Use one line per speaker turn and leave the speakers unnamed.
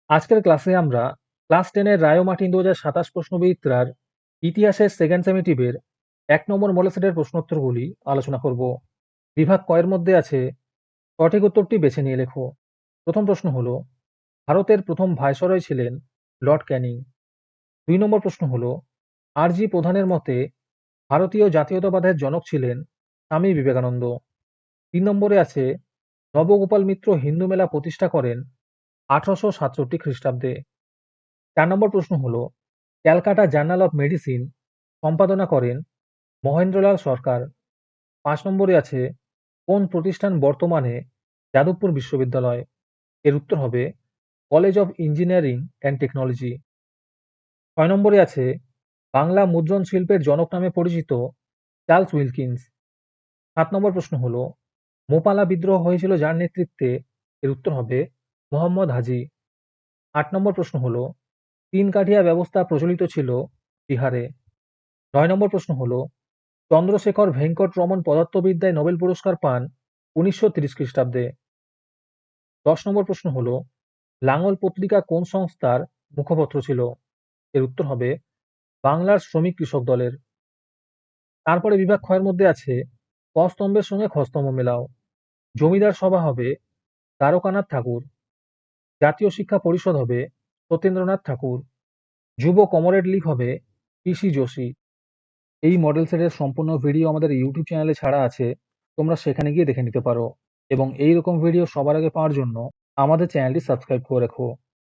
আজকের ক্লাসে আমরা ক্লাস 10 এর রায় ও মার্টিন 2027 প্রশ্নবিচিত্রার ইতিহাসের সেকেন্ড সেমিটিভের 1 নম্বর মডেল সেটের প্রশ্নোত্তরগুলি আলোচনা করব। বিভাগ ক এর মধ্যে আছে সঠিক উত্তরটি বেছে নিয়ে লেখো। প্রথম প্রশ্ন হলো, ভারতের প্রথম ভাইসরয় ছিলেন লর্ড ক্যানিং। 2 নম্বর প্রশ্ন হলো, আর জি প্রধানের মতে ভারতীয় জাতীয়তাবাদের জনক ছিলেন স্বামী বিবেকানন্দ। 3 নম্বরে আছে, নবগোপাল মিত্র হিন্দু মেলা প্রতিষ্ঠা করেন 1867 খ্রিস্টাব্দে। 4 নম্বর প্রশ্ন হলো, ক্যালকাটা জার্নাল অফ মেডিসিন সম্পাদনা করেন মহেন্দ্রলাল সরকার। 5 নম্বরে আছে, কোন প্রতিষ্ঠান বর্তমানে যাদবপুর বিশ্ববিদ্যালয়? এর উত্তর হবে college of engineering and technology. 6 নম্বরে আছে, বাংলা মুদ্রণ শিল্পের জনক নামে পরিচিত চার্লস উইলকিন্স। 7 নম্বর প্রশ্ন হলো, মোপালা বিদ্রোহ হয়েছিল যার নেতৃত্বে? এর উত্তর হবে মোহাম্মদ হাজি। 8 নম্বর প্রশ্ন হলো, তিন কাঠিয়া ব্যবস্থা প্রচলিত ছিল বিহারে। 9 নম্বর প্রশ্ন হলো, চন্দ্রশেখর ভেঙ্কট রমন পদার্থবিদ্যায় নোবেল পুরস্কার পান 1930 খ্রিস্টাব্দে। 10 নম্বর প্রশ্ন হলো, লাঙল পত্রিকা কোন সংস্থার মুখপত্র ছিল? এর উত্তর হবে বাংলার শ্রমিক কৃষক দলের। তারপরে বিভাগ খ এর মধ্যে আছে, ক স্তম্ভের সঙ্গে খ স্তম্ভ মেলাও। জমিদার সভা হবে দ্বারকানাথ ঠাকুর। জাতীয় শিক্ষা পরিষদ হবে সত্যেন্দ্রনাথ ঠাকুর। যুব কমরেড লীগ হবে পিসি যোশী। এই মডেল সেটের সম্পূর্ণ ভিডিও আমাদের ইউটিউব চ্যানেলে ছাড়া আছে, তোমরা সেখানে গিয়ে দেখে নিতে পারো। এবং এই রকম ভিডিও সবার আগে পাওয়ার জন্য আমাদের চ্যানেলটি সাবস্ক্রাইব করে রেখো।